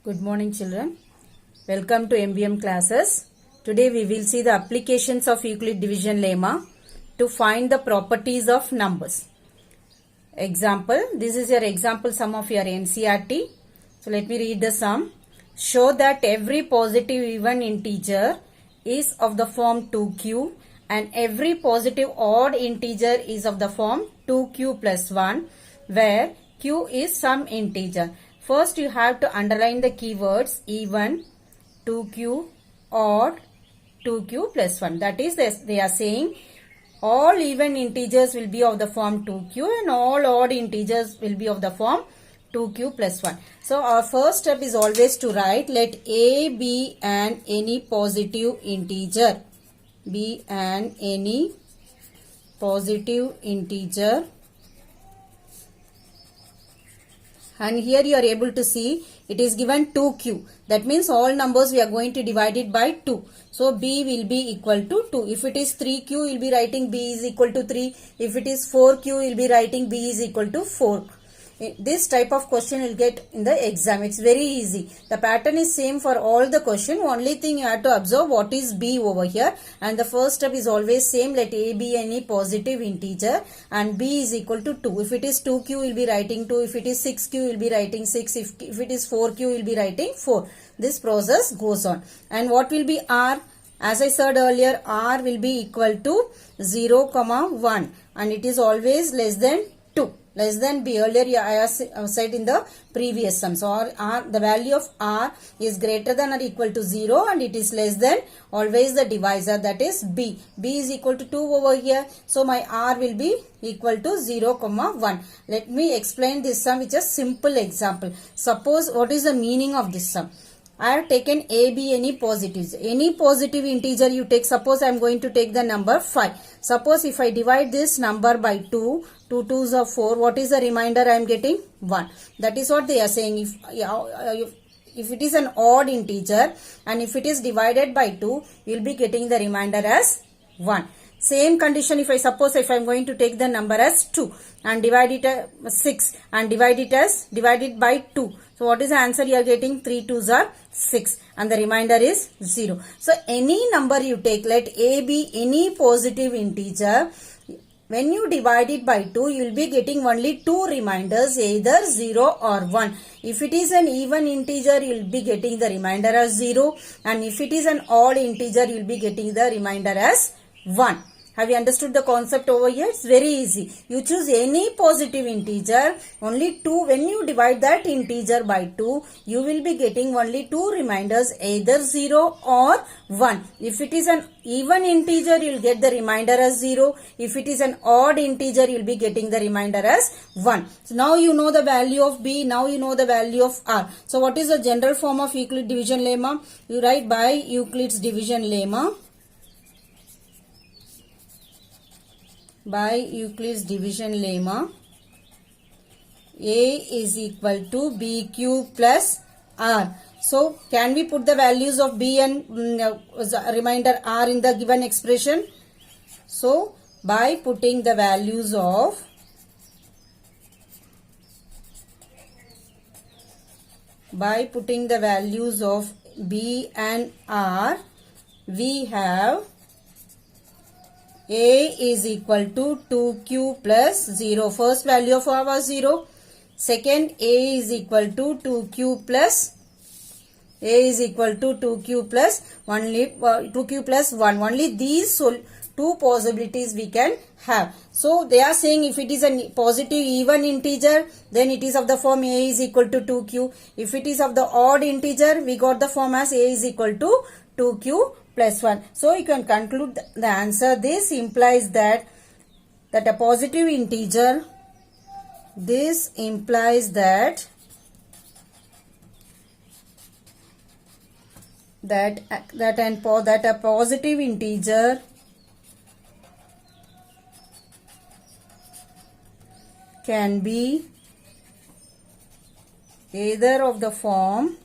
Good morning children. Welcome to MBM classes. Today we will see the applications of Euclid division lemma to find the properties of numbers. Example, this is your example sum of your NCERT. So let me read the sum. Show that every positive even integer is of the form 2q and every positive odd integer is of the form 2q plus 1 where q is some integer. First you have to underline the keywords even, 2q, odd, 2q plus 1. That is, they are saying all even integers will be of the form 2q and all odd integers will be of the form 2q plus 1. So our first step is always to write let a be an any positive integer. Be an any positive integer. And here you are able to see it is given 2q. That means all numbers we are going to divide it by 2. So b will be equal to 2. If it is 3q, you will be writing b is equal to 3. If it is 4q, you will be writing b is equal to 4. This type of question you will get in the exam. It's very easy. The pattern is same for all the question. Only thing you have to observe what is b over here. And the first step is always same. Let a be any positive integer and b is equal to 2. If it is 2q, you will be writing 2. If it is 6q, you will be writing 6. If it is 4q, you will be writing 4. This process goes on. And what will be r? As I said earlier, r will be equal to 0, 1 and it is always less than 2. Less than b. Earlier I said in the previous sum. So the value of r is greater than or equal to 0 and it is less than always the divisor, that is b. b is equal to 2 over here. So my r will be equal to 0, 1. Let me explain this sum with a simple example. Suppose what is the meaning of this sum? I have taken a, b, any positives. Any positive integer you take. Suppose I am going to take the number 5. Suppose if I divide this number by 2, 2 2s are 4. What is the remainder I am getting? 1. That is what they are saying. If it is an odd integer and if it is divided by 2, you will be getting the remainder as 1. Same condition if I am going to take the number as 2 and divide it as 6 and divide it by 2. So what is the answer you are getting? 3 2s are 6 and the remainder is 0. So any number you take, let a be any positive integer. When you divide it by 2, you will be getting only 2 reminders, either 0 or 1. If it is an even integer, you will be getting the remainder as 0. And if it is an odd integer, you will be getting the remainder as 1. Have you understood the concept over here? It's very easy. You choose any positive integer, only 2. When you divide that integer by 2, you will be getting only 2 reminders, either 0 or 1. If it is an even integer, you will get the remainder as 0. If it is an odd integer, you will be getting the remainder as 1. So now you know the value of b, now you know the value of r. So what is the general form of Euclid division lemma? You write by Euclid's division lemma. By Euclid's division lemma, a is equal to bq plus r. So can we put the values of b and remainder r in the given expression? So by putting the values of b and r, we have a is equal to 2q plus 0. First value of r was 0. Second, a is equal to 2q plus 1. Only these two possibilities we can have. So they are saying if it is a positive even integer, then it is of the form a is equal to 2q. If it is of the odd integer, we got the form as a is equal to 2q plus 1. So you can conclude the answer. This implies that a positive integer, this implies that a positive integer can be either of the form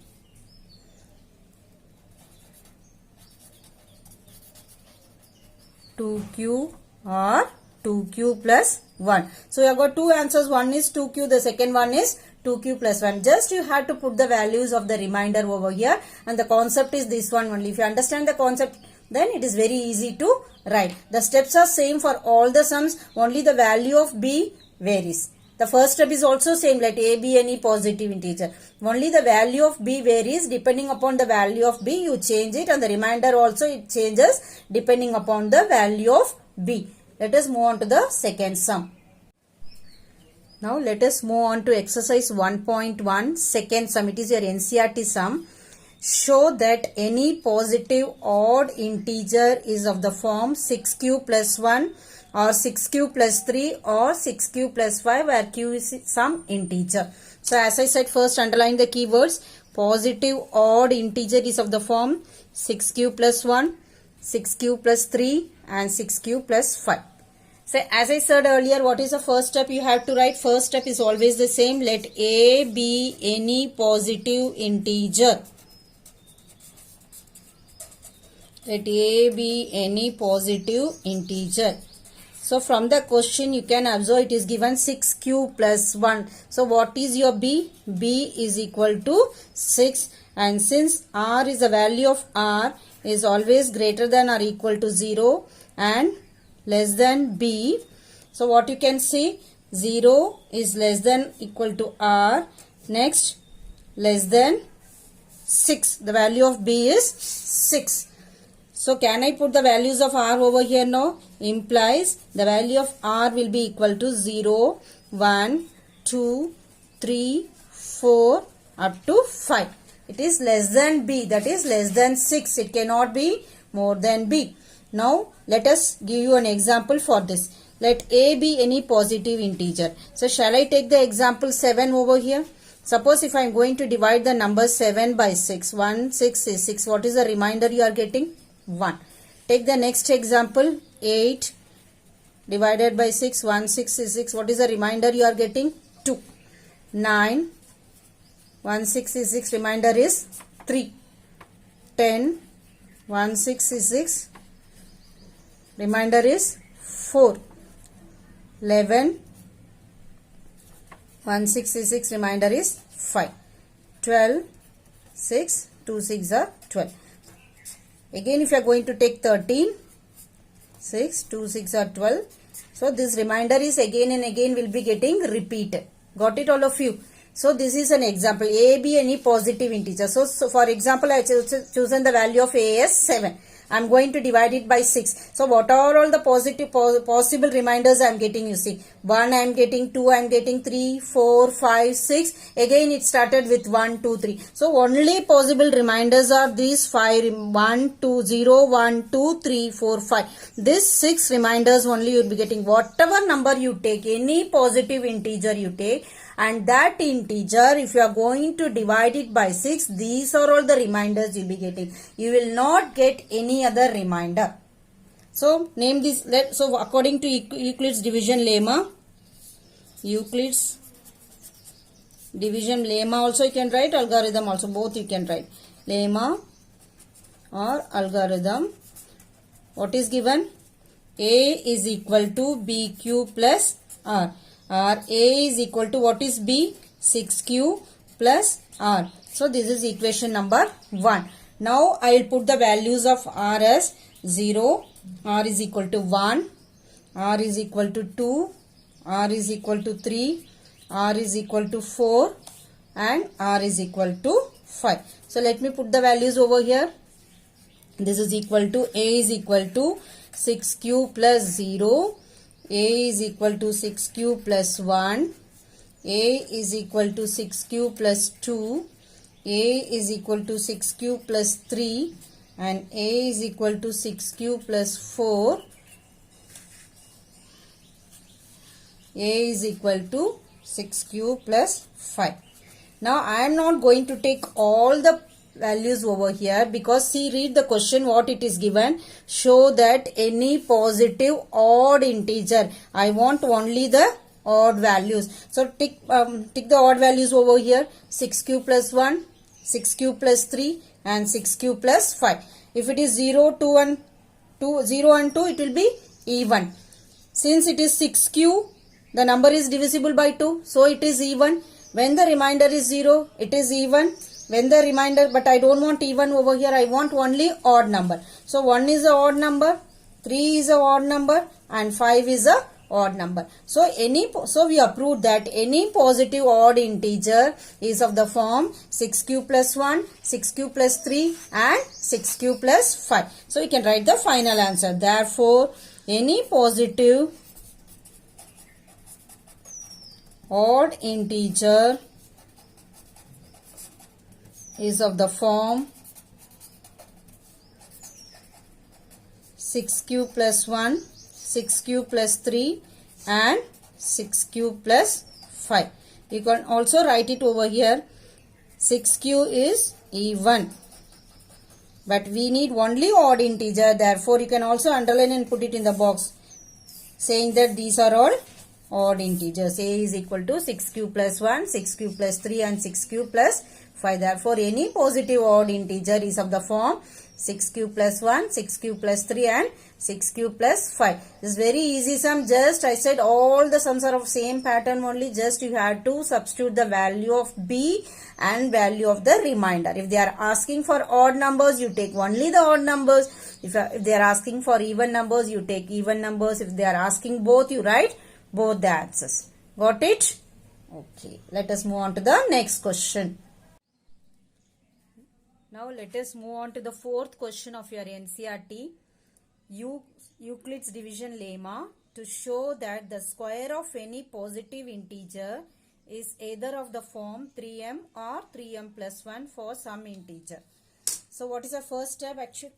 2q or 2q plus 1. So you have got two answers. One is 2q, the second one is 2q plus 1. Just you have to put the values of the remainder over here, and the concept is this one only. If you understand the concept, then it is very easy to write. The steps are same for all the sums, only the value of b varies. The first step is also same, let a be any positive integer. Only the value of b varies. Depending upon the value of b, you change it, and the remainder also it changes depending upon the value of b. Let us move on to the second sum. Now let us move on to exercise 1.1, second sum. It is your NCERT sum. Show that any positive odd integer is of the form 6q plus 1 or 6q plus 3 or 6q plus 5, where q is some integer. So as I said, first underline the keywords. Positive odd integer is of the form 6q plus 1, 6q plus 3 and 6q plus 5. So as I said earlier, what is the first step you have to write? First step is always the same. Let a be any positive integer. Let a be any positive integer. So from the question you can observe it is given 6q plus 1. So what is your b? b is equal to 6, and since r is the value of r is always greater than or equal to 0 and less than b. So what you can see, 0 is less than equal to r, next less than 6. The value of b is 6. So can I put the values of r over here now? Implies the value of r will be equal to 0, 1, 2, 3, 4 up to 5. It is less than b, that is less than 6. It cannot be more than b. Now let us give you an example for this. Let a be any positive integer. So shall I take the example 7 over here? Suppose if I am going to divide the number 7 by 6. 1, 6 is 6. What is the remainder you are getting? 1. Take the next example, 8 divided by 6, 1, 6 is 6. What is the remainder you are getting? 2. 9, 1, 6 is 6. Remainder is 3. 10, 1, 6 is 6. Remainder is 4. 11, 1, 6 is 6. Remainder is 5. 12, 6, 2, 6 are 12. Again, if you are going to take 13, 6, 2, 6 are 12. So this remainder is again and again will be getting repeated. Got it all of you? So this is an example. A be any positive integer. So for example, I have chosen the value of a as 7. I am going to divide it by 6. So what are all the possible reminders I am getting? You see, 1 I am getting, 2 I am getting, 3, 4, 5, 6. Again it started with 1, 2, 3. So only possible reminders are these 5. 1, 2, 0, 1, 2, 3, 4, 5. These 6 reminders only you will be getting. Whatever number you take, any positive integer you take, and that integer, if you are going to divide it by 6, these are all the reminders you will be getting. You will not get any other reminder. So name this. So according to Euclid's division lemma, Euclid's division lemma also you can write, algorithm also, both you can write. Lemma or algorithm. What is given? A is equal to BQ plus R. R A is equal to what is B? 6Q plus R. So this is equation number 1. Now I will put the values of R as 0, R is equal to 1, R is equal to 2, R is equal to 3, R is equal to 4 and R is equal to 5. So let me put the values over here. This is equal to A is equal to 6Q plus 0. A is equal to 6Q plus 1, A is equal to 6Q plus 2, A is equal to 6Q plus 3 and A is equal to 6Q plus 4, A is equal to 6Q plus 5. Now I am not going to take all the values over here because see, read the question what it is given. Show that any positive odd integer. I want only the odd values. So tick the odd values over here. 6Q plus 1, 6Q plus 3 and 6Q plus 5. If it is 0, 2 and 2, 0 and 2, it will be even. Since it is 6Q, the number is divisible by 2, so it is even. When the remainder is 0, it is even. When the remainder, but I don't want even over here, I want only odd number. So 1 is a odd number, 3 is a odd number, and 5 is a odd number. So we approved that any positive odd integer is of the form 6q plus 1, 6q plus 3 and 6q plus 5. So we can write the final answer. Therefore, any positive odd integer is of the form 6q plus 1, 6q plus 3 and 6q plus 5. You can also write it over here. 6q is even. But we need only odd integer. Therefore, you can also underline and put it in the box saying that these are all odd integers. A is equal to 6q plus 1, 6q plus 3 and 6q plus 5. Therefore, any positive odd integer is of the form 6q plus 1, 6q plus 3 and 6q plus 5. This is very easy sum. Just I said all the sums are of same pattern only. Just you have to substitute the value of B and value of the remainder. If they are asking for odd numbers, you take only the odd numbers. If they are asking for even numbers, you take even numbers. If they are asking both, you write both the answers. Got it? Okay. Let us move on to the next question. Now let us move on to the fourth question of your NCERT. Euclid's division lemma to show that the square of any positive integer is either of the form 3m or 3m plus 1 for some integer. So what is the first step actually?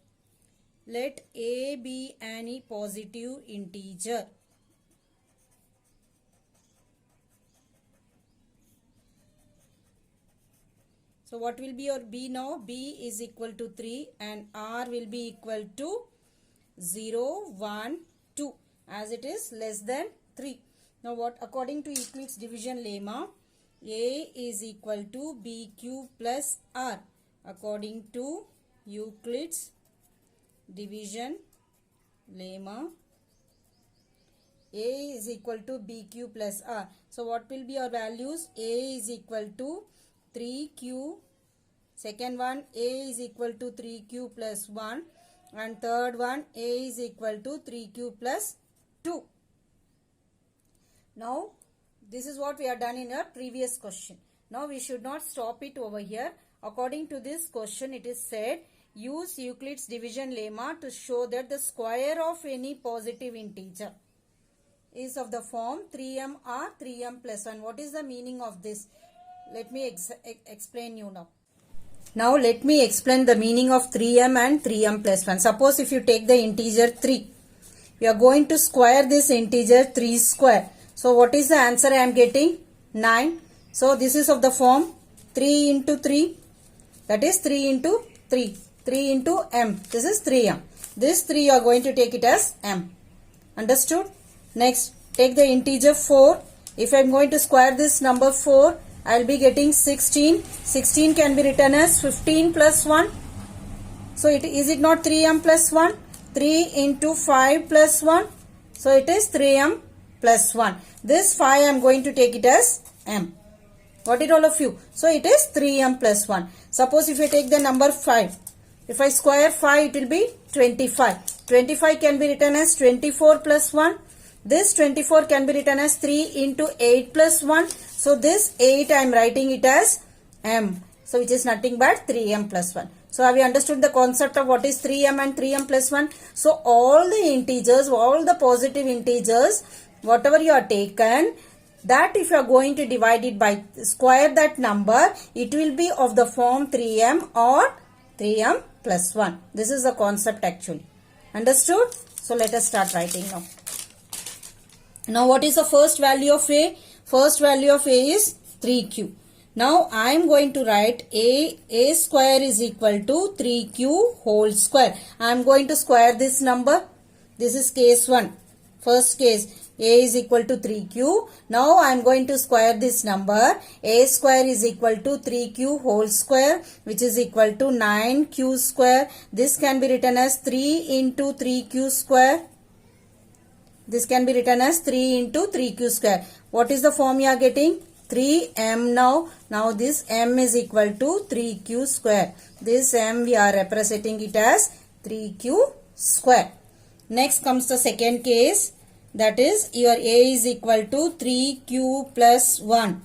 Let a be any positive integer. So what will be your B now? B is equal to 3 and R will be equal to 0, 1, 2 as it is less than 3. Now what according to Euclid's division lemma, A is equal to BQ plus R. According to Euclid's division lemma, A is equal to BQ plus R. So what will be your values? A is equal to 3q, second one A is equal to 3q plus 1 and third one A is equal to 3q plus 2. Now this is what we have done in our previous question. Now we should not stop it over here. According to this question, it is said use Euclid's division lemma to show that the square of any positive integer is of the form 3m or 3m plus 1. What is the meaning of this? Let me explain you now. Now let me explain the meaning of 3m and 3m plus 1. Suppose if you take the integer 3, we are going to square this integer 3 square. So what is the answer I am getting? 9. So this is of the form 3 into 3. That is 3 into 3. 3 into m. This is 3m. This 3 you are going to take it as m. Understood? Next, take the integer 4. If I am going to square this number 4, I will be getting 16. 16 can be written as 15 plus 1. So is it not 3m plus 1? 3 into 5 plus 1. So it is 3m plus 1. This 5 I am going to take it as m. Got it all of you? So it is 3m plus 1. Suppose if I take the number 5. If I square 5, it will be 25. 25 can be written as 24 plus 1. This 24 can be written as 3 into 8 plus 1. So this 8 I am writing it as m. So which is nothing but 3m plus 1. So have you understood the concept of what is 3m and 3m plus 1? So all the integers, all the positive integers, whatever you are taken, that if you are going to divide it by square that number, it will be of the form 3m or 3m plus 1. This is the concept actually. Understood? So let us start writing now. Now what is the first value of A? First value of A is 3q. Now I am going to write A square is equal to 3q whole square. I am going to square this number. This is case 1. First case. A is equal to 3q. Now I am going to square this number. A square is equal to 3q whole square, which is equal to 9q square. This can be written as 3 into 3q square. This can be written as 3 into 3q square. What is the form you are getting? 3m now. Now this m is equal to 3q square. This m we are representing it as 3q square. Next comes the second case. That is your a is equal to 3q plus 1.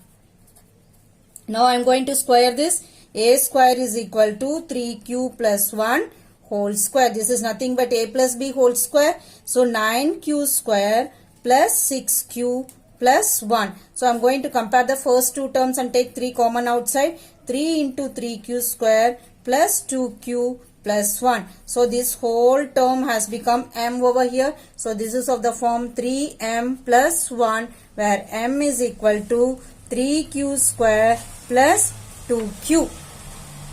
Now I am going to square this. A square is equal to 3q plus 1 whole square. This is nothing but a plus b whole square. So 9q square plus 6q plus 1. So I am going to compare the first two terms and take 3 common outside. 3 into 3q square plus 2q plus 1. So this whole term has become m over here. So this is of the form 3m plus 1, where m is equal to 3q square plus 2q.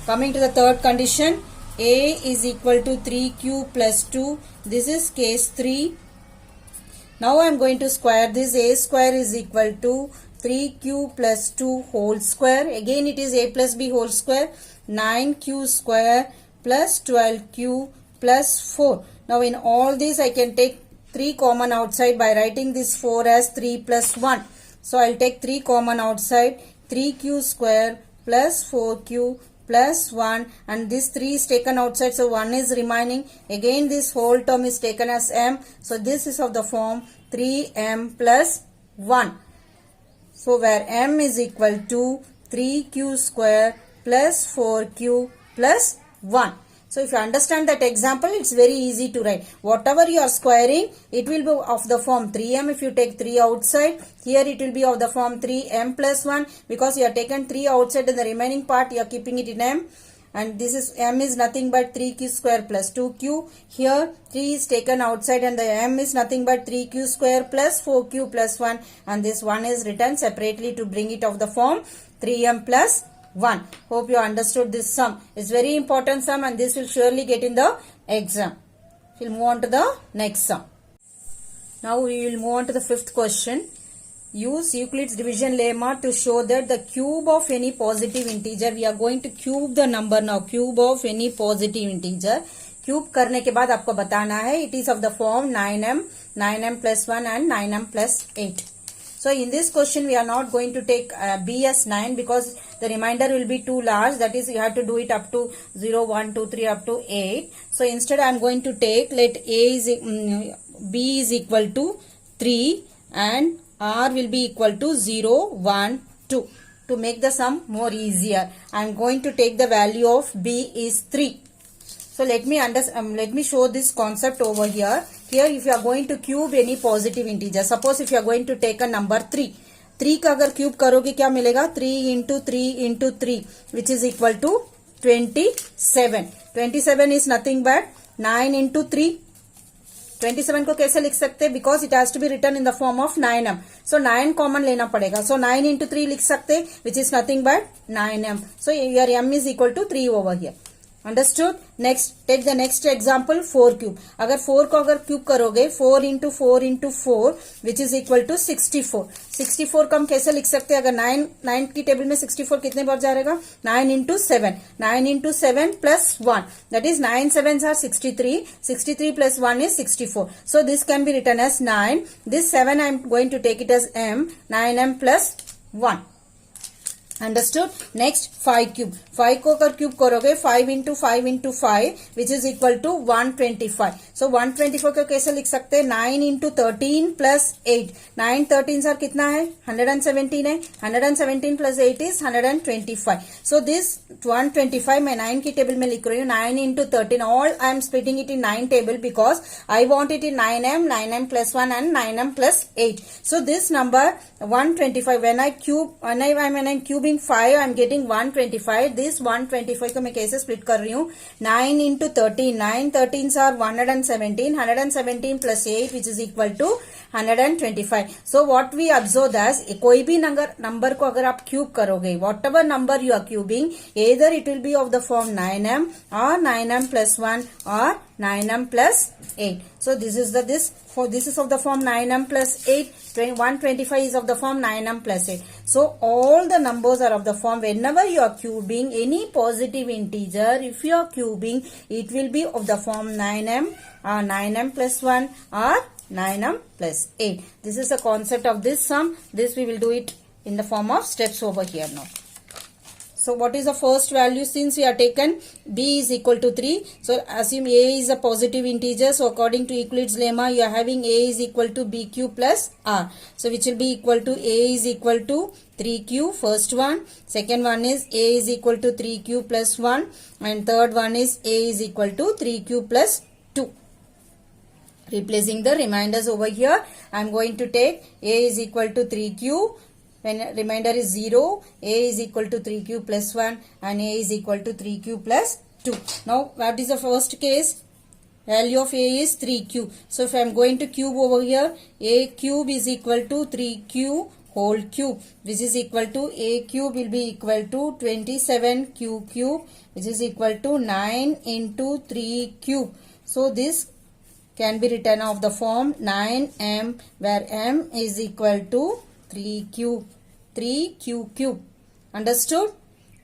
Coming to the third condition, a is equal to 3q plus 2. This is case 3. Now I am going to square this. A square is equal to 3q plus 2 whole square. Again it is a plus b whole square. 9q square plus 12q plus 4. Now in all this I can take 3 common outside by writing this 4 as 3 plus 1. So I will take 3 common outside. 3q square plus 4q plus 1, and this 3 is taken outside, so 1 is remaining. Again this whole term is taken as m. So this is of the form 3m plus 1. So where m is equal to 3q square plus 4q plus 1. So if you understand that example, it's very easy to write. Whatever you are squaring, it will be of the form 3m. If you take 3 outside, here it will be of the form 3m plus 1, because you have taken 3 outside and the remaining part you are keeping it in m. And this is m is nothing but 3q square plus 2q. Here 3 is taken outside and the m is nothing but 3q square plus 4q plus 1. And this 1 is written separately to bring it of the form 3m plus 1. Hope you understood this sum. It's very important sum, and this will surely get in the exam. We'll move on to the next sum. Now we will move on to the fifth question. Use Euclid's division lemma to show that the cube of any positive integer. We are going to cube the number now. Cube of any positive integer. Cube करने के बाद आपको बताना है. It is of the form 9m plus 1 and 9m plus 8. So in this question we are not going to take b as 9, because the remainder will be too large. That is, you have to do it up to 0, 1, 2, 3 up to 8. So instead I am going to take, let b is equal to 3 and r will be equal to 0, 1, 2. To make the sum more easier, I am going to take the value of b is 3. So let me show this concept over here. Here if you are going to cube any positive integer, suppose if you are going to take a number 3. 3 का अगर cube करोगे क्या मिलेगा? 3 into 3 into 3 which is equal to 27. 27 is nothing but 9 into 3. 27 को कैसे लिख सकते हैं? Because it has to be written in the form of 9m. So 9 common लेना पड़ेगा. So 9 into 3 लिख सकते हैं, which is nothing but 9m. So your m is equal to 3 over here. Understood? Next, take the next example, 4 cube. अगर 4 को अगर cube करोगे, 4 into 4 into 4 which is equal to 64. 64 को हम कैसे लिख सकते हैं? अगर 9 की टेबल में 64 कितने बार जाएगा? 9 into 7. 9 into 7 plus 1. That is 9 sevens are 63. 63 plus 1 is 64. So this can be written as 9. This 7 I am going to take it as m. 9m plus 1. Understood? Next 5 cube. 5 को अगर क्यूब करोगे 5 into 5 into 5 which is equal to 125. So 124 को कैसे लिख सकते हैं? 9 into 13 plus 8. 9 13 sir कितना है? 117 है. 117 plus 8 is 125. So this 125 मैं 9 की टेबल में लिख रही हूँ. 9 into 13. All I am splitting it in 9 table because I want it in 9m, 9m plus 1 and 9m plus 8. So this number 125 when I am cubing 5 I am getting 125. This 125 को मैं कैसे split कर रही हूँ? 9 into 13. 9 13s are 117. 117 plus 8 which is equal to 125. So what we observe that कोई भी number को अगर आप cube करोगे, whatever number you are cubing, either it will be of the form 9m or 9m plus 1 or 9m plus 8. So this is of the form 9m plus 8. 125 is of the form 9m plus 8. So all the numbers are of the form, whenever you are cubing any positive integer, if you are cubing, it will be of the form 9m or 9m plus 1 or 9m plus 8. This is the concept of this sum. This we will do it in the form of steps over here now. So what is the first value? Since we are taken b is equal to 3, so assume a is a positive integer. So according to Euclid's lemma, you are having a is equal to bq plus r. So which will be equal to a is equal to 3q, first one. Second one is a is equal to 3q plus 1. And third one is a is equal to 3q plus 2. Replacing the reminders over here, I am going to take a is equal to 3q. When remainder is 0, a is equal to 3q plus 1 and a is equal to 3q plus 2. Now, what is the first case? Value of a is 3q. So, if I am going to cube over here, a cube is equal to 3q whole cube, which is equal to a cube will be equal to 27q cube, which is equal to 9 into 3 cube. So, this can be written of the form 9m, where m is equal to 3 q cube. Understood?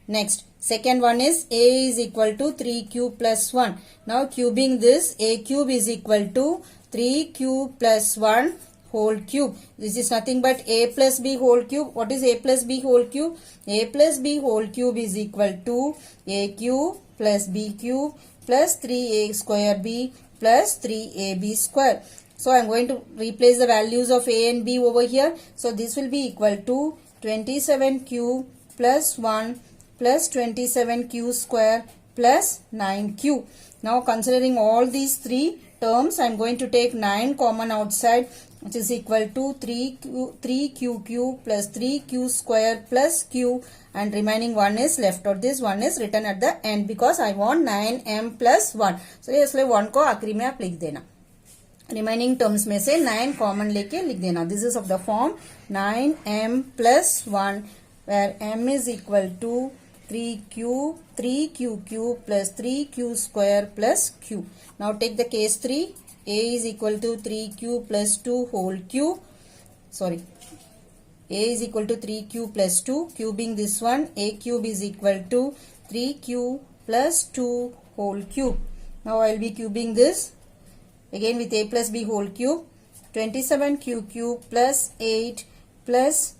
Next, second one is a is equal to 3q plus 1. Now cubing this, a cube is equal to 3q plus 1 whole cube. This is nothing but a plus b whole cube. What is a plus b whole cube? A plus b whole cube is equal to a cube plus b cube plus 3a square b plus 3ab square. So, I am going to replace the values of a and b over here. So, this will be equal to 27q plus 1 plus 27q square plus 9q. Now, considering all these three terms, I am going to take 9 common outside, which is equal to 3q plus 3q square plus q, and remaining one is left out. This one is written at the end because I want 9m plus 1. So, इसलिए 1 को आखिरी में आप लिख देना. Remaining terms में से 9 common लेके लिख देना. This is of the form 9m plus 1 where m is equal to 3q cube plus 3q square plus q. Now take the case 3. A is equal to 3q plus 2 whole cube. Sorry. A is equal to 3q plus 2. Cubing this one. A cube is equal to 3q plus 2 whole cube. Now I will be cubing this. Again with a plus b whole cube, 27q cube plus 8 plus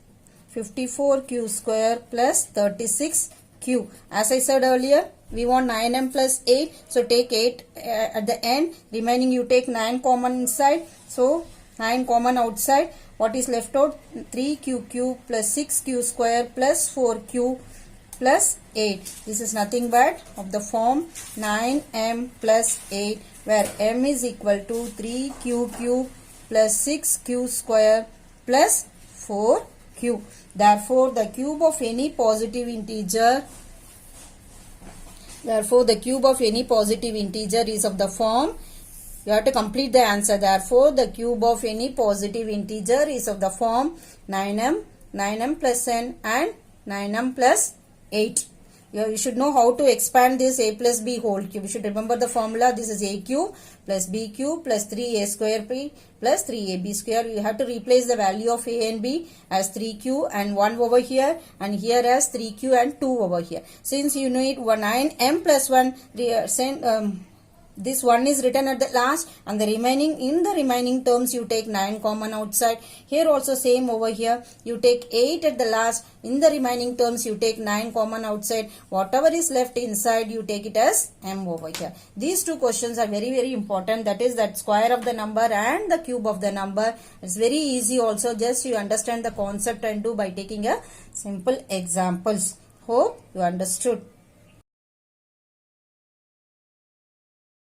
54q square plus 36q. As I said earlier, we want 9m plus 8. So, take 8 at the end. Remaining you take 9 common inside. So, 9 common outside. What is left out? 3q cube plus 6q square plus 4q plus 8. This is nothing but of the form 9m plus 8. Where m is equal to 3q cube plus 6q square plus 4q. Therefore, the cube of any positive integer is of the form, you have to complete the answer. Therefore, the cube of any positive integer is of the form 9m plus n and 9m plus 8. You should know how to expand this a plus b whole cube. You should remember the formula. This is a cube plus b cube plus 3a square b plus 3ab square. You have to replace the value of a and b as 3q and 1 over here, and here as 3q and 2 over here. Since you need 9m plus 1, this 1 is written at the last, and the remaining terms you take 9 common outside. Here also same over here. You take 8 at the last. In the remaining terms you take 9 common outside. Whatever is left inside you take it as m over here. These two questions are very, very important. That is that square of the number and the cube of the number. It's very easy also. Just you understand the concept and do by taking a simple examples. Hope you understood.